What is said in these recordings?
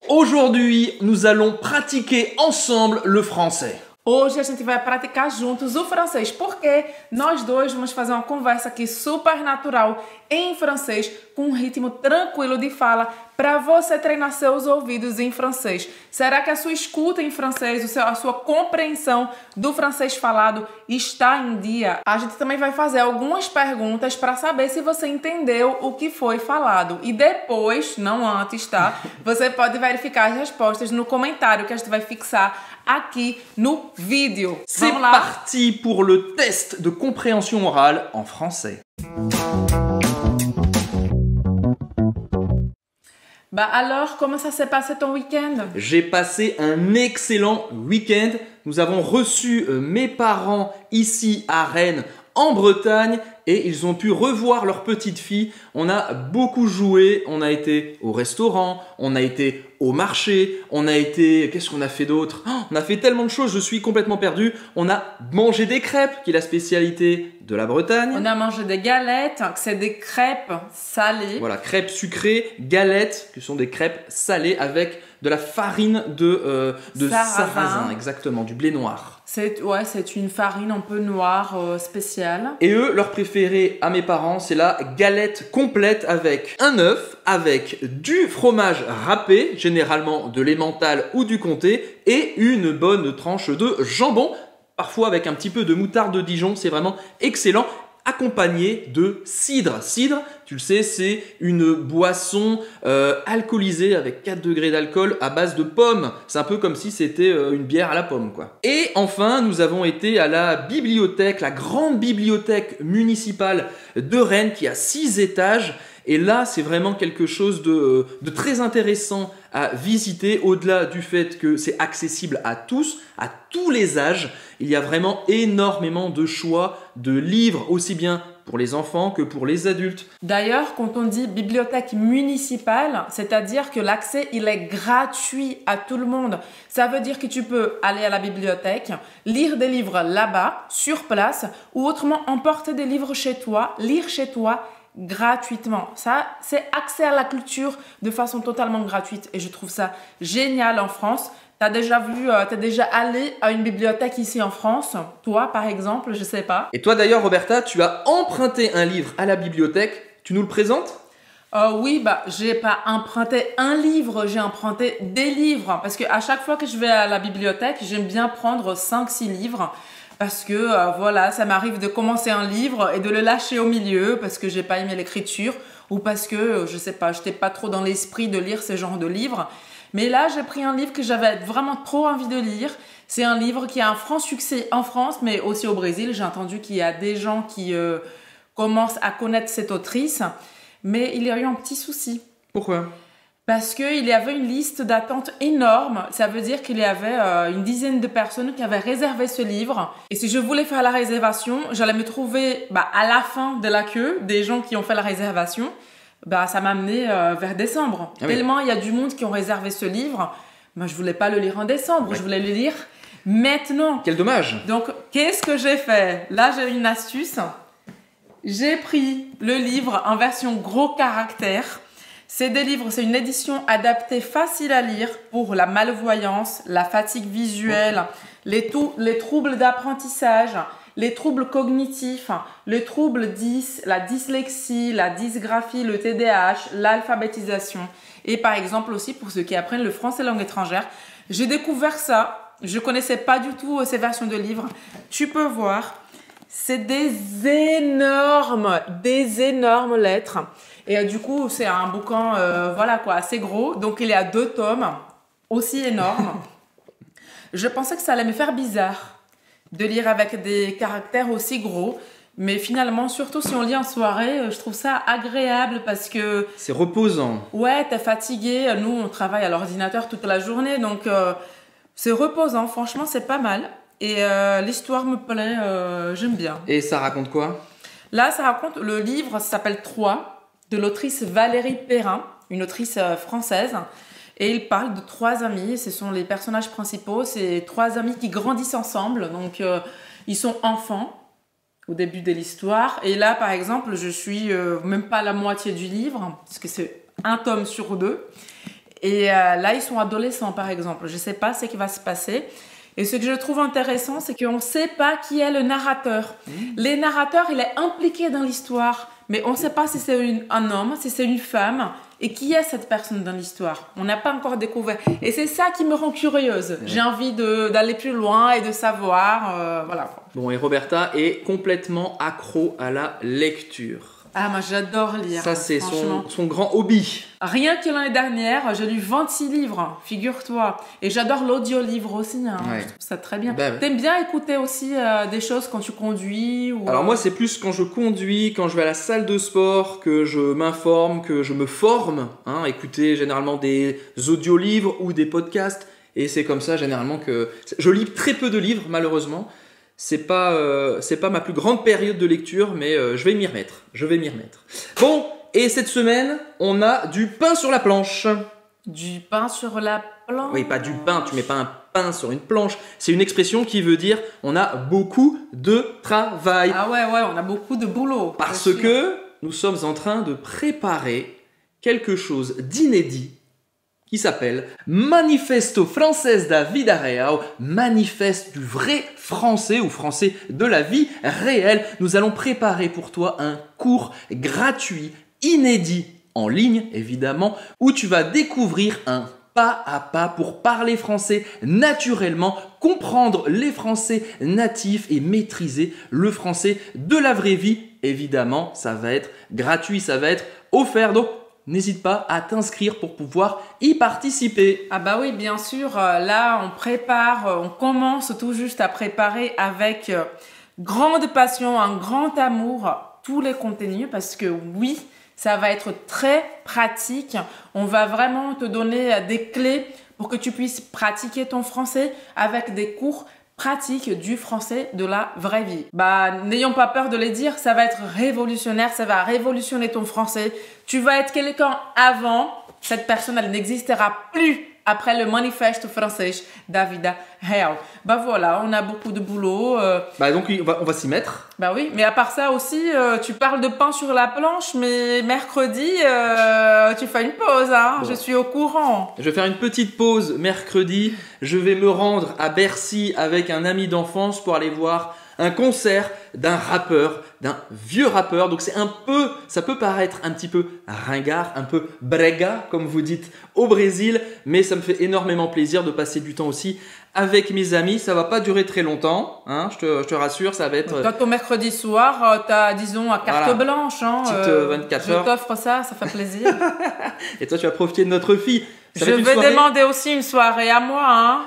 Aujourd'hui, nous allons pratiquer ensemble le français. Hoje a gente vai praticar juntos o francês, porque nós dois vamos fazer uma conversa aqui super natural em francês, com um ritmo tranquilo de fala, para você treinar seus ouvidos em francês. Será que a sua escuta em francês, a sua compreensão do francês falado está em dia? A gente também vai fazer algumas perguntas para saber se você entendeu o que foi falado. E depois, não antes, tá? Você pode verificar as respostas no comentário que a gente vai fixar aqui no vídeo. C'est parti pour le test de compréhension orale en français. Bah alors, comment ça s'est passé ton week-end? J'ai passé un excellent week-end. Nous avons reçu mes parents ici à Rennes, en Bretagne, et ils ont pu revoir leur petite fille. On a beaucoup joué, on a été au restaurant, on a été au marché, on a été... Qu'est-ce qu'on a fait d'autre? On a fait tellement de choses, je suis complètement perdu. On a mangé des crêpes, qui est la spécialité de la Bretagne. On a mangé des galettes, c'est des crêpes salées. Voilà, crêpes sucrées, galettes, qui sont des crêpes salées avec de la farine de sarrasin, exactement, du blé noir. C'est une farine un peu noire spéciale. Et eux, leur préféré à mes parents, c'est la galette complète avec un œuf, avec du fromage râpé, généralement de l'emmental ou du comté, et une bonne tranche de jambon, parfois avec un petit peu de moutarde de Dijon, c'est vraiment excellent, accompagné de cidre. Cidre, tu le sais, c'est une boisson alcoolisée avec 4 degrés d'alcool à base de pommes. C'est un peu comme si c'était une bière à la pomme, quoi. Et enfin, nous avons été à la bibliothèque, la grande bibliothèque municipale de Rennes qui a 6 étages. Et là, c'est vraiment quelque chose de très intéressant à visiter, au-delà du fait que c'est accessible à tous les âges. Il y a vraiment énormément de choix de livres, aussi bien pour les enfants que pour les adultes. D'ailleurs, quand on dit bibliothèque municipale, c'est-à-dire que l'accès, il est gratuit à tout le monde. Ça veut dire que tu peux aller à la bibliothèque, lire des livres là-bas, sur place, ou autrement emporter des livres chez toi, lire chez toi, gratuitement. Ça, c'est accès à la culture de façon totalement gratuite et je trouve ça génial en France. T'as déjà allé à une bibliothèque ici en France? Toi, par exemple, je sais pas. Et toi d'ailleurs, Roberta, tu as emprunté un livre à la bibliothèque. Tu nous le présentes? Oui, bah, j'ai pas emprunté un livre, j'ai emprunté des livres. Parce qu'à chaque fois que je vais à la bibliothèque, j'aime bien prendre 5-6 livres. Parce que voilà, ça m'arrive de commencer un livre et de le lâcher au milieu parce que j'ai pas aimé l'écriture ou parce que, je sais pas, j'étais pas trop dans l'esprit de lire ce genre de livre. Mais là, j'ai pris un livre que j'avais vraiment trop envie de lire. C'est un livre qui a un franc succès en France, mais aussi au Brésil. J'ai entendu qu'il y a des gens qui commencent à connaître cette autrice. Mais il y a eu un petit souci. Pourquoi? Parce qu'il y avait une liste d'attente énorme. Ça veut dire qu'il y avait une dizaine de personnes qui avaient réservé ce livre. Et si je voulais faire la réservation, j'allais me trouver à la fin de la queue des gens qui ont fait la réservation. Ça m'a amené vers décembre. Ah oui. Tellement il y a du monde qui ont réservé ce livre. Moi, je voulais pas le lire en décembre. Je voulais le lire maintenant. Quel dommage. Donc, qu'est-ce que j'ai fait? Là, j'ai une astuce. J'ai pris le livre en version gros caractère. C'est une édition adaptée facile à lire pour la malvoyance, la fatigue visuelle, les troubles d'apprentissage, les troubles cognitifs, les troubles la dyslexie, la dysgraphie, le TDAH, l'alphabétisation. Et par exemple aussi pour ceux qui apprennent le français langue étrangère. J'ai découvert ça. Je connaissais pas du tout ces versions de livres. Tu peux voir, c'est des énormes lettres. Et du coup, c'est un bouquin, voilà quoi, assez gros. Donc, il y a 2 tomes, aussi énormes. Je pensais que ça allait me faire bizarre de lire avec des caractères aussi gros. Mais finalement, surtout si on lit en soirée, je trouve ça agréable parce que... C'est reposant. Ouais, t'es fatigué. Nous, on travaille à l'ordinateur toute la journée. Donc, c'est reposant. Franchement, c'est pas mal. Et l'histoire me plaît, j'aime bien. Et ça raconte quoi? Là, ça raconte... Le livre, ça s'appelle 3. De l'autrice Valérie Perrin, une autrice française. Et il parle de 3 amis, ce sont les personnages principaux, c'est 3 amis qui grandissent ensemble. Donc, ils sont enfants au début de l'histoire. Et là, par exemple, je suis même pas à la moitié du livre, parce que c'est un tome sur 2. Et là, ils sont adolescents, par exemple. Je ne sais pas ce qui va se passer. Et ce que je trouve intéressant, c'est qu'on ne sait pas qui est le narrateur. Le narrateur, il est impliqué dans l'histoire, mais on ne sait pas si c'est un homme, si c'est une femme, et qui est cette personne dans l'histoire. On n'a pas encore découvert. Et c'est ça qui me rend curieuse. J'ai envie d'aller plus loin et de savoir. Voilà. Bon, et Roberta est complètement accro à la lecture. Ah, moi j'adore lire. Ça, c'est son grand hobby. Rien que l'année dernière, j'ai lu 26 livres, figure-toi. Et j'adore l'audio-livre aussi. Hein. Ouais. Je trouve ça très bien. Ouais. T'aimes bien écouter aussi des choses quand tu conduis ou, Alors moi, c'est plus quand je conduis, quand je vais à la salle de sport, que je m'informe, que je me forme. Hein, écouter généralement des audiolivres ou des podcasts. Et c'est comme ça, généralement, que... Je lis très peu de livres, malheureusement. C'est pas ma plus grande période de lecture, mais je vais m'y remettre. Bon, et cette semaine, on a du pain sur la planche. Du pain sur la planche. Oui, pas du pain, tu mets pas un pain sur une planche. C'est une expression qui veut dire on a beaucoup de travail. Ah ouais, on a beaucoup de boulot. Parce que nous sommes en train de préparer quelque chose d'inédit qui s'appelle Manifesto Francés da Vida Real, manifeste du vrai français ou français de la vie réelle. Nous allons préparer pour toi un cours gratuit, inédit, en ligne évidemment, où tu vas découvrir un pas à pas pour parler français naturellement, comprendre les français natifs et maîtriser le français de la vraie vie. Évidemment, ça va être gratuit, ça va être offert, donc n'hésite pas à t'inscrire pour pouvoir y participer. Ah bah oui, bien sûr. Là, on commence tout juste à préparer avec grande passion, un grand amour, tous les contenus parce que oui, ça va être très pratique. On va vraiment te donner des clés pour que tu puisses pratiquer ton français avec des cours pratique du français de la vraie vie. Bah, n'ayons pas peur de les dire, ça va être révolutionnaire, ça va révolutionner ton français. Tu vas être quelqu'un avant, cette personne, elle n'existera plus après le Manifesto Francés da Vida Real. Bah voilà, on a beaucoup de boulot. Bah donc on va s'y mettre. Bah oui, mais à part ça aussi, tu parles de pain sur la planche, mais mercredi, tu fais une pause, hein. Bon. Je suis au courant. Je vais faire une petite pause mercredi. Je vais me rendre à Bercy avec un ami d'enfance pour aller voir un concert d'un rappeur, d'un vieux rappeur. Donc ça peut paraître un petit peu ringard, un peu brega, comme vous dites au Brésil, mais ça me fait énormément plaisir de passer du temps aussi avec mes amis. Ça va pas durer très longtemps, hein, je te rassure, ça va être... Quand au mercredi soir, tu as, disons, à carte blanche. Hein, petite 24 heures. Je t'offre ça fait plaisir. Et toi, tu vas profiter de notre fille. Je vais demander aussi une soirée à moi, hein.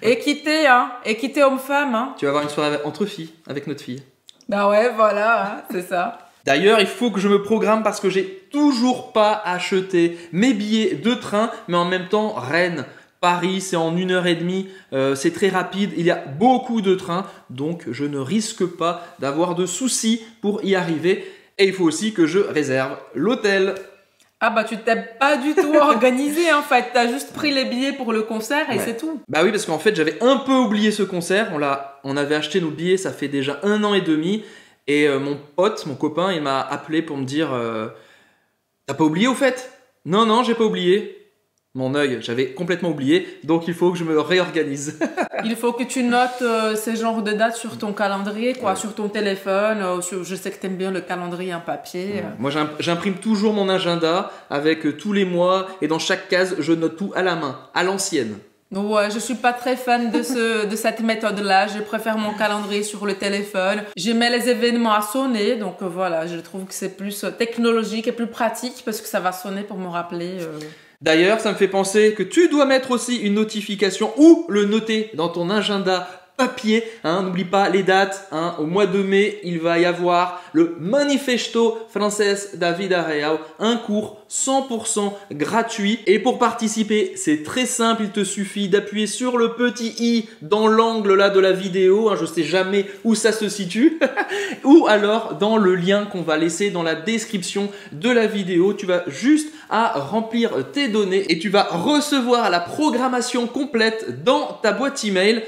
Équité, hein. Équité homme-femme, hein. Tu vas avoir une soirée entre filles, avec notre fille. Bah ouais, voilà, hein, c'est ça. D'ailleurs, il faut que je me programme parce que j'ai toujours pas acheté mes billets de train, mais en même temps, Rennes, Paris, c'est en 1h30, c'est très rapide, il y a beaucoup de trains, donc je ne risque pas d'avoir de soucis pour y arriver. Et il faut aussi que je réserve l'hôtel. Ah bah tu t'es pas du tout organisé en fait, t'as juste pris les billets pour le concert et c'est tout. Bah oui, parce qu'en fait j'avais un peu oublié ce concert, on avait acheté nos billets, ça fait déjà 1 an et demi, et mon copain, il m'a appelé pour me dire t'as pas oublié au fait? Non, j'ai pas oublié. Mon œil, j'avais complètement oublié, donc il faut que je me réorganise. Il faut que tu notes ces genres de dates sur ton calendrier, quoi, sur ton téléphone. Je sais que tu aimes bien le calendrier en papier. Ouais. Moi, j'imprime toujours mon agenda avec tous les mois, et dans chaque case, je note tout à la main, à l'ancienne. Ouais, je suis pas très fan de cette méthode-là. Je préfère mon calendrier sur le téléphone. Je mets les événements à sonner, donc voilà, je trouve que c'est plus technologique et plus pratique parce que ça va sonner pour me rappeler. D'ailleurs, ça me fait penser que tu dois mettre aussi une notification ou le noter dans ton agenda papier. Hein, n'oublie pas les dates. Hein, au mois de mai, il va y avoir le Manifesto Francés da Vida Real, un cours 100% gratuit. Et pour participer, c'est très simple. Il te suffit d'appuyer sur le petit i dans l'angle là de la vidéo. Hein, je sais jamais où ça se situe. Ou alors dans le lien qu'on va laisser dans la description de la vidéo. Tu vas juste à remplir tes données et tu vas recevoir la programmation complète dans ta boîte email.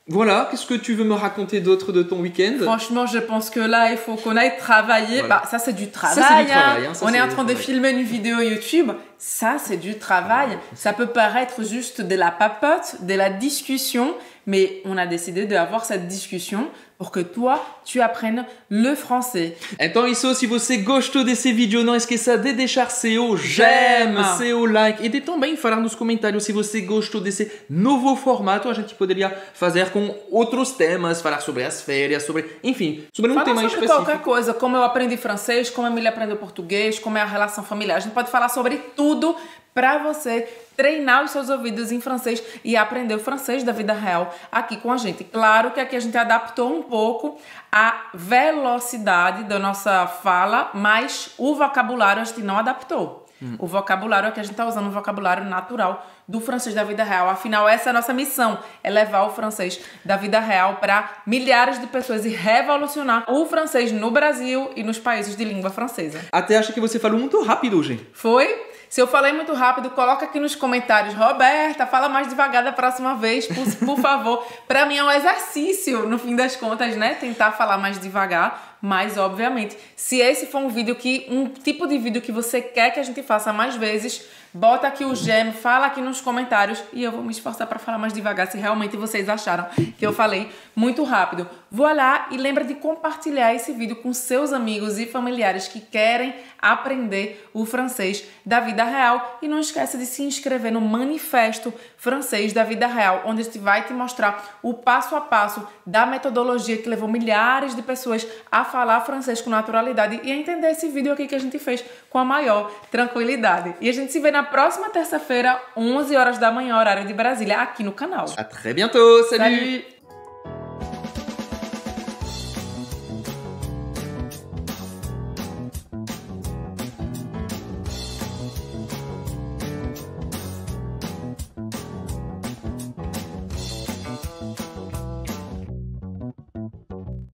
Voilà, qu'est-ce que tu veux me raconter d'autre de ton week-end? Franchement, je pense que là, il faut qu'on aille travailler. Voilà. Bah, ça, c'est du travail. Ça, c'est du travail, hein. On est en train de filmer une vidéo YouTube. ça c'est du travail. Ça peut paraître juste de la papote, de la discussion, mais on a décidé d'avoir cette discussion pour que toi, tu apprennes le français. Então isso, se você gostou desse vídeo, não esqueça de deixar seu j'aime, seu like e de também falar nos comentários se você gostou desse novo formato. A gente poderia fazer com outros temas, falar sobre as férias, sobre, enfim, sobre um tema específico. Qualquer coisa, como eu aprendi francês, como a Emília aprendeu português, como é a relação familiar. A gente pode falar sobre tudo para você treinar os seus ouvidos em francês e aprender o francês da vida real aqui com a gente. Claro que aqui a gente adaptou um pouco a velocidade da nossa fala, mas o vocabulário a gente não adaptou. O vocabulário aqui a gente está usando um vocabulário natural do francês da vida real. Afinal, essa é a nossa missão, é levar o francês da vida real para milhares de pessoas e revolucionar o francês no Brasil e nos países de língua francesa. Até acho que você falou muito rápido hoje. Foi? Se eu falei muito rápido, coloca aqui nos comentários. Roberta, fala mais devagar da próxima vez, por favor. Para mim é um exercício, no fim das contas, né? Tentar falar mais devagar. Mas, obviamente, se esse for um tipo de vídeo que você quer que a gente faça mais vezes, bota aqui o j'aime, fala aqui nos comentários e eu vou me esforçar para falar mais devagar se realmente vocês acharam que eu falei muito rápido. Voilà, e lembra de compartilhar esse vídeo com seus amigos e familiares que querem aprender o francês da vida real. E não esqueça de se inscrever no Manifesto Francês da Vida Real, onde a gente vai te mostrar o passo a passo da metodologia que levou milhares de pessoas a falar francês com naturalidade e a entender esse vídeo aqui que a gente fez com a maior tranquilidade. E a gente se vê na próxima terça-feira, 11 horas da manhã, horário de Brasília, aqui no canal. À très bientôt, salut!